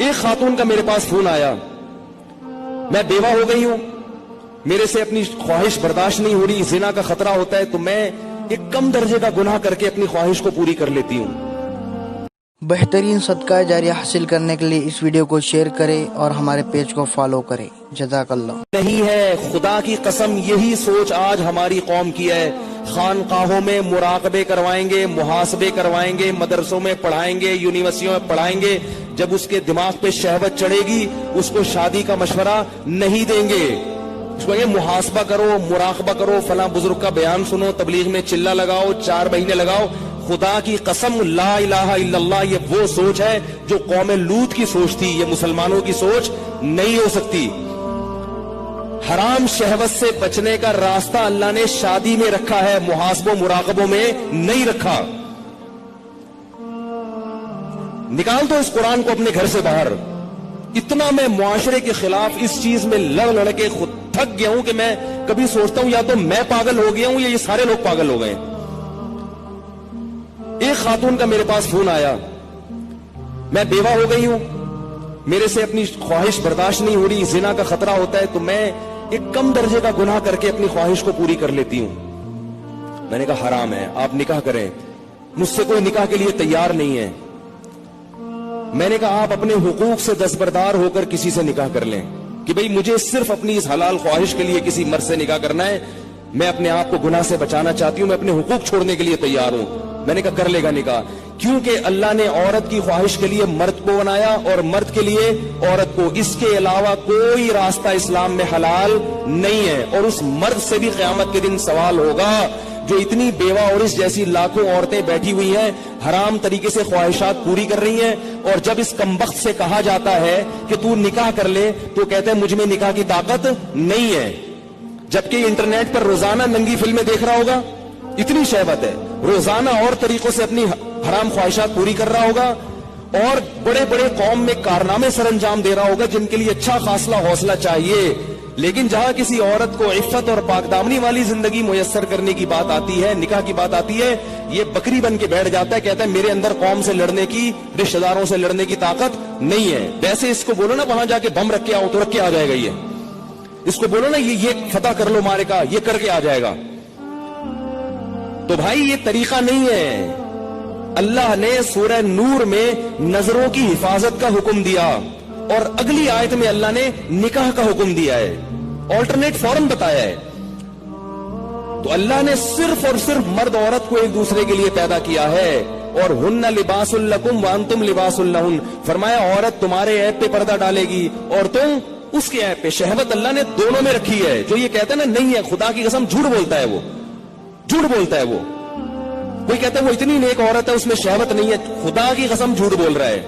ایک خاتون کا میرے پاس فون آیا، میں بیوہ ہو گئی ہوں، میرے سے اپنی خواہش برداشت نہیں ہو رہی، زنا کا خطرہ ہوتا ہے، تو میں ایک کم درجے کا گناہ کر کے اپنی خواہش کو پوری کر لیتی ہوں۔ بہترین صدقہ جاریہ حاصل کرنے کے لیے اس ویڈیو کو شیئر کریں اور ہمارے پیج کو فالو کریں۔ جزاک اللہ۔ نہیں ہے، خدا کی قسم یہی سوچ آج ہماری قوم کی ہے۔ خانقاہوں میں مراقبے کروائیں گے، محاسبے کروائیں گے، مدرسوں میں پڑھائیں گے، یونیورسٹیوں میں پڑھائیں گے، جب اس کے دماغ پہ شہوت چڑھے گی اس کو شادی کا مشورہ نہیں دیں گے، اس کو محاسبہ کرو، مراقبہ کرو، فلاں بزرگ کا بیان سنو، تبلیغ میں چلہ لگاؤ، 4 مہینے لگاؤ۔ خدا کی قسم لا الہ الا اللہ یہ وہ سوچ ہے جو قوم لوط کی سوچ تھی، یہ مسلمانوں کی سوچ نہیں ہو سکتی۔ حرام شہوت سے بچنے کا راستہ اللہ نے شادی میں رکھا ہے، محاسبوں مراقبوں میں نہیں رکھا۔ نکال دو اس قرآن کو اپنے گھر سے باہر۔ اتنا میں معاشرے کے خلاف اس چیز میں لڑ کے خود تھک گیا ہوں کہ میں کبھی سوچتا ہوں یا تو میں پاگل ہو گیا ہوں یا یہ سارے لوگ پاگل ہو گئے۔ ایک خاتون کا میرے پاس فون آیا، میں بیوہ ہو گئی ہوں، میرے سے اپنی خواہش برداشت نہیں ہو رہی، زنا کا خطرہ ہوتا ہے، تو میں ایک کم درجے کا گناہ کر کے اپنی خواہش کو پوری کر لیتی ہوں۔ میں نے کہا حرام ہے، آپ نکاح کریں، مجھ سے کوئی نکاح کے لیے تیار نہیں ہے۔ میں نے کہا آپ اپنے حقوق سے دستبردار ہو کر کسی سے نکاح کر لیں کہ بھئی مجھے صرف اپنی اس حلال خواہش کے لیے کسی مرد سے نکاح کرنا ہے، میں اپنے آپ کو گناہ سے بچانا چاہتی ہوں، میں اپنے حقوق چھوڑنے کے لیے تیار ہوں۔ میں نے کہا کر لے گا نکاح، کیونکہ اللہ نے عورت کی خواہش کے لیے مرد کو بنایا اور مرد کے لیے عورت کو، اس کے علاوہ کوئی راستہ اسلام میں حلال نہیں ہے۔ اور اس مرد سے بھی قیامت کے دن سوال ہوگا جو اتنی بیوہ اور اس جیسی لاکھوں عورتیں بیٹھی ہوئی ہیں، حرام طریقے سے خواہشات پوری کر رہی ہیں، اور جب اس کمبخت سے کہا جاتا ہے کہ تو نکاح کر لے تو کہتے ہیں مجھ میں نکاح کی طاقت نہیں ہے، جبکہ انٹرنیٹ پر روزانہ ننگی فلمیں دیکھ رہا ہوگا، اتنی شہوت ہے، روزانہ اور طریقوں سے اپنی حرام خواہشات پوری کر رہا ہوگا، اور بڑے بڑے قوم میں کارنامے سر انجام دے رہا ہوگا جن کے لیے اچھا خاصا حوصلہ چاہیے۔ لیکن جہاں کسی عورت کو عفت اور پاک دامنی والی زندگی میسر کرنے کی بات آتی ہے، نکاح کی بات آتی ہے، یہ بکری بن کے بیٹھ جاتا ہے، کہتا ہے میرے اندر قوم سے لڑنے کی، رشتہ داروں سے لڑنے کی طاقت نہیں ہے۔ ویسے اس کو بولو نا وہاں جا کے بم رکھ کے آؤ تو رکھ کے آ جائے گا، اس کو بولو نا یہ فتح کر لو مارے کا، یہ کر کے آ جائے گا۔ تو بھائی یہ طریقہ نہیں ہے۔ اللہ نے سورہ نور میں نظروں کی حفاظت کا حکم دیا، اور اگلی آیت میں اللہ نے نکاح کا حکم دیا ہے، آلٹرنیٹ فوراً بتایا ہے۔ تو اللہ نے صرف اور صرف مرد عورت کو ایک دوسرے کے لیے پیدا کیا ہے، اور ہن لباس لکم وانتم لباس لہن، فرمایا عورت تمہارے عیب پہ پردہ ڈالے گی اور تم اس کے عیب پہ۔ شہوت اللہ نے دونوں میں رکھی ہے۔ جو یہ کہتا ہے نا نہیں ہے، خدا کی قسم جھوٹ بولتا ہے، وہ جھوٹ بولتا ہے۔ وہ کوئی کہتا ہے وہ اتنی نیک عورت ہے اس میں شہوت نہیں ہے، خدا کی قسم جھوٹ بول رہا ہے۔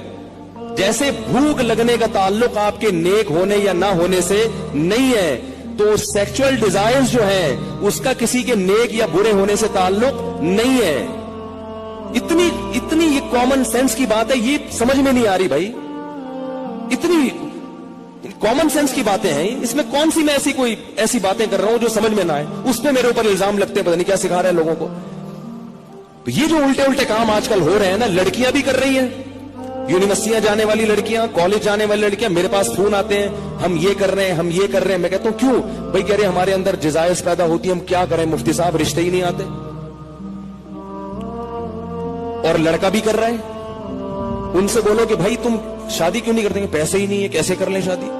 جیسے بھوک لگنے کا تعلق آپ کے نیک ہونے یا نہ ہونے سے نہیں ہے، تو سیکچول ڈیزائرز جو ہیں اس کا کسی کے نیک یا برے ہونے سے تعلق نہیں ہے۔ اتنی یہ کامن سینس کی بات ہے، یہ سمجھ میں نہیں آ رہی بھائی، اتنی کامن سینس کی باتیں ہیں، اس میں کون سی میں ایسی باتیں کر رہا ہوں جو سمجھ میں نہ آئے، اس پہ میرے اوپر الزام لگتے ہیں، پتہ نہیں کیا سکھا رہے ہیں لوگوں کو۔ تو یہ جو الٹے کام آج کل ہو رہے ہیں نا، لڑکیاں بھی کر رہی ہیں، یونیورسٹیاں جانے والی لڑکیاں، کالج جانے والی لڑکیاں، میرے پاس فون آتے ہیں ہم یہ کر رہے ہیں، ہم یہ کر رہے ہیں۔ میں کہتا ہوں کیوں بھائی؟ کہہ رہے ہمارے اندر جزائز پیدا ہوتی ہے، ہم کیا کریں مفتی صاحب، رشتے ہی نہیں آتے۔ اور لڑکا بھی کر رہا ہے، ان سے بولو کہ بھائی تم شادی کیوں نہیں کرتے؟ پیسے ہی نہیں ہے، کیسے کر لیں شادی؟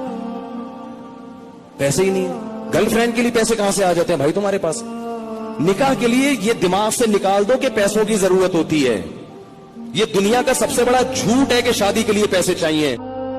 پیسے ہی نہیں ہے۔ گرل فرینڈ کے لیے پیسے کہاں سے آ جاتے ہیں بھائی تمہارے پاس؟ نکاح کے لیے یہ دماغ سے نکال دو کہ پیسوں کی ضرورت ہوتی ہے۔ یہ دنیا کا سب سے بڑا جھوٹ ہے کہ شادی کے لیے پیسے چاہیے۔